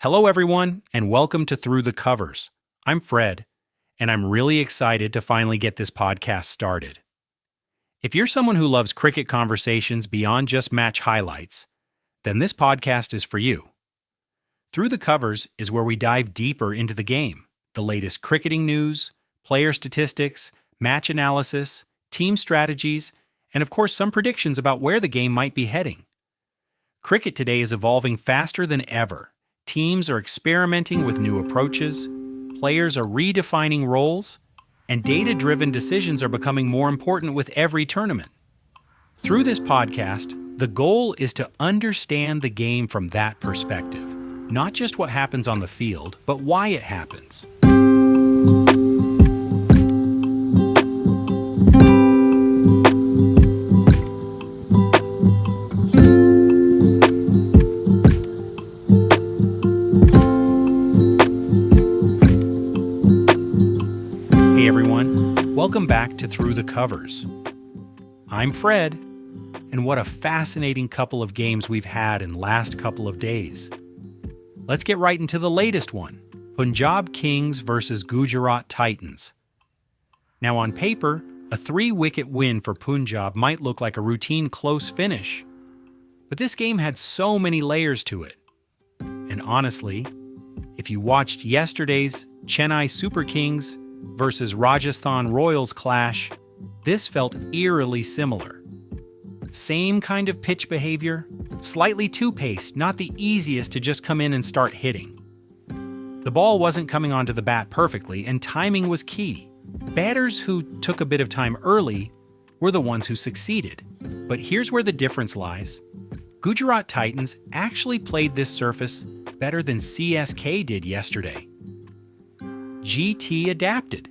Hello, everyone, and welcome to Through the Covers. I'm Fred, and I'm really excited to finally get this podcast started. If you're someone who loves cricket conversations beyond just match highlights, then this podcast is for you. Through the Covers is where we dive deeper into the game, the latest cricketing news, player statistics, match analysis, team strategies, and of course some predictions about where the game might be heading. Cricket today is evolving faster than ever. Teams are experimenting with new approaches, players are redefining roles, and data-driven decisions are becoming more important with every tournament. Through this podcast, the goal is to understand the game from that perspective, not just what happens on the field, but why it happens. Welcome back to Through the Covers. I'm Fred, and what a fascinating couple of games we've had in the last couple of days. Let's get right into the latest one, Punjab Kings versus Gujarat Titans. Now on paper, a 3-wicket win for Punjab might look like a routine close finish, but this game had so many layers to it. And honestly, if you watched yesterday's Chennai Super Kings versus Rajasthan Royals clash, this felt eerily similar. Same kind of pitch behavior, slightly two-paced, not the easiest to just come in and start hitting. The ball wasn't coming onto the bat perfectly, and timing was key. Batters who took a bit of time early were the ones who succeeded. But here's where the difference lies. Gujarat Titans actually played this surface better than CSK did yesterday. GT adapted.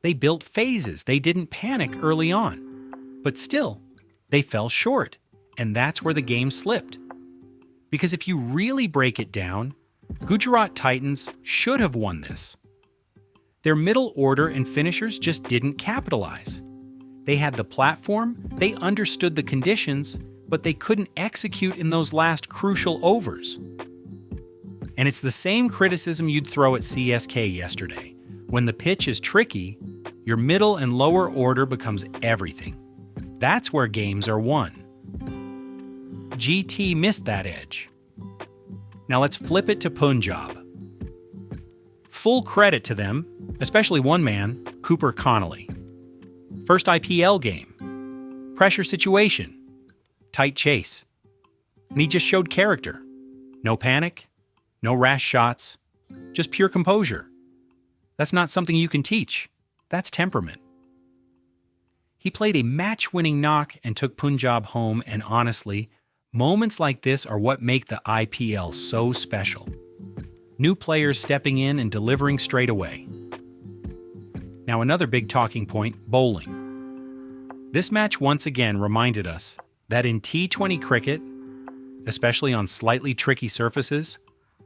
They built phases. They didn't panic early on. But still, they fell short, and that's where the game slipped. Because if you really break it down, Gujarat Titans should have won this. Their middle order and finishers just didn't capitalize. They had the platform, they understood the conditions, but they couldn't execute in those last crucial overs. And it's the same criticism you'd throw at CSK yesterday. When the pitch is tricky, your middle and lower order becomes everything. That's where games are won. GT missed that edge. Now let's flip it to Punjab. Full credit to them, especially one man, Cooper Connolly. First IPL game. Pressure situation. Tight chase. And he just showed character. No panic. No rash shots, just pure composure. That's not something you can teach. That's temperament. He played a match-winning knock and took Punjab home, and honestly, moments like this are what make the IPL so special. New players stepping in and delivering straight away. Now another big talking point, bowling. This match once again reminded us that in T20 cricket, especially on slightly tricky surfaces,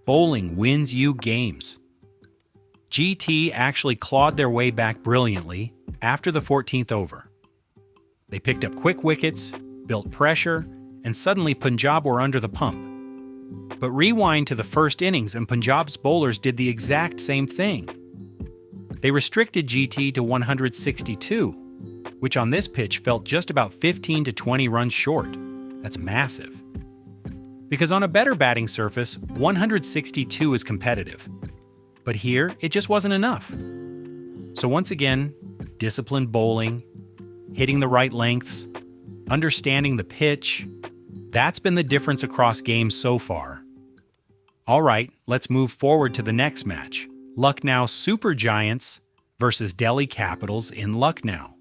bowling wins you games. GT actually clawed their way back brilliantly after the 14th over. They picked up quick wickets, built pressure, and suddenly Punjab were under the pump. But rewind to the first innings and Punjab's bowlers did the exact same thing. They restricted GT to 162, which on this pitch felt just about 15 to 20 runs short. That's massive. Because on a better batting surface, 162 is competitive. But here, it just wasn't enough. So once again, disciplined bowling, hitting the right lengths, understanding the pitch, that's been the difference across games so far. All right, let's move forward to the next match, Lucknow Super Giants versus Delhi Capitals in Lucknow.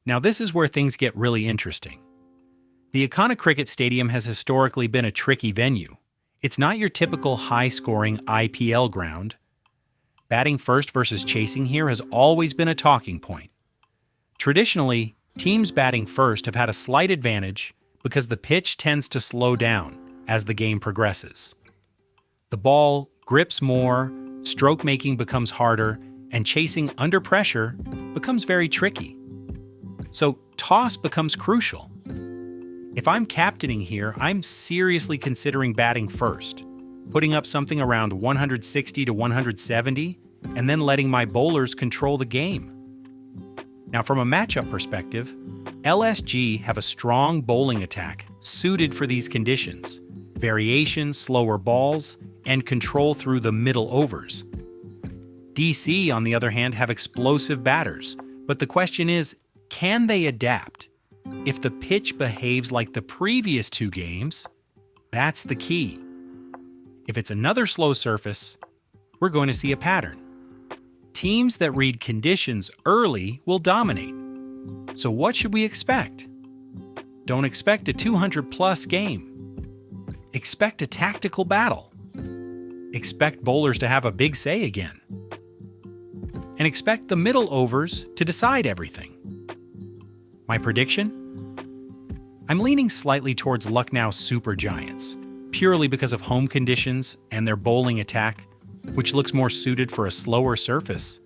Now this is where things get really interesting. The Ekana Stadium has historically been a tricky venue. It's not your typical high-scoring IPL ground. Batting first versus chasing here has always been a talking point. Traditionally, teams batting first have had a slight advantage because the pitch tends to slow down as the game progresses. The ball grips more, stroke making becomes harder, and chasing under pressure becomes very tricky. So toss becomes crucial. If I'm captaining here, I'm seriously considering batting first. putting up something around 160 to 170, and then letting my bowlers control the game. Now, from a matchup perspective, LSG have a strong bowling attack suited for these conditions: variation, slower balls, and control through the middle overs. DC, on the other hand, have explosive batters, but the question is, can they adapt? If the pitch behaves like the previous two games, that's the key. If it's another slow surface, we're going to see a pattern. Teams that read conditions early will dominate. So what should we expect? Don't expect a 200-plus game. Expect a tactical battle. Expect bowlers to have a big say again. And expect the middle overs to decide everything. My prediction? I'm leaning slightly towards Lucknow Super Giants, purely because of home conditions and their bowling attack, which looks more suited for a slower surface.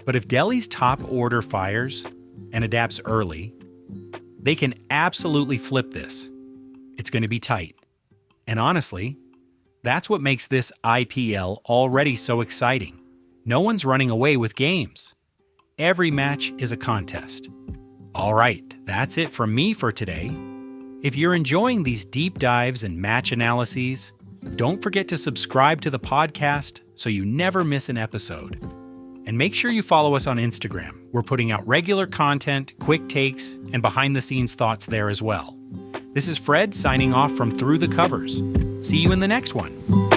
But if Delhi's top order fires and adapts early, they can absolutely flip this. It's going to be tight. And honestly, that's what makes this IPL already so exciting. No one's running away with games. Every match is a contest. All right, that's it from me for today. If you're enjoying these deep dives and match analyses, don't forget to subscribe to the podcast so you never miss an episode. And make sure you follow us on Instagram. We're putting out regular content, quick takes, and behind-the-scenes thoughts there as well. This is Fred signing off from Through the Covers. See you in the next one.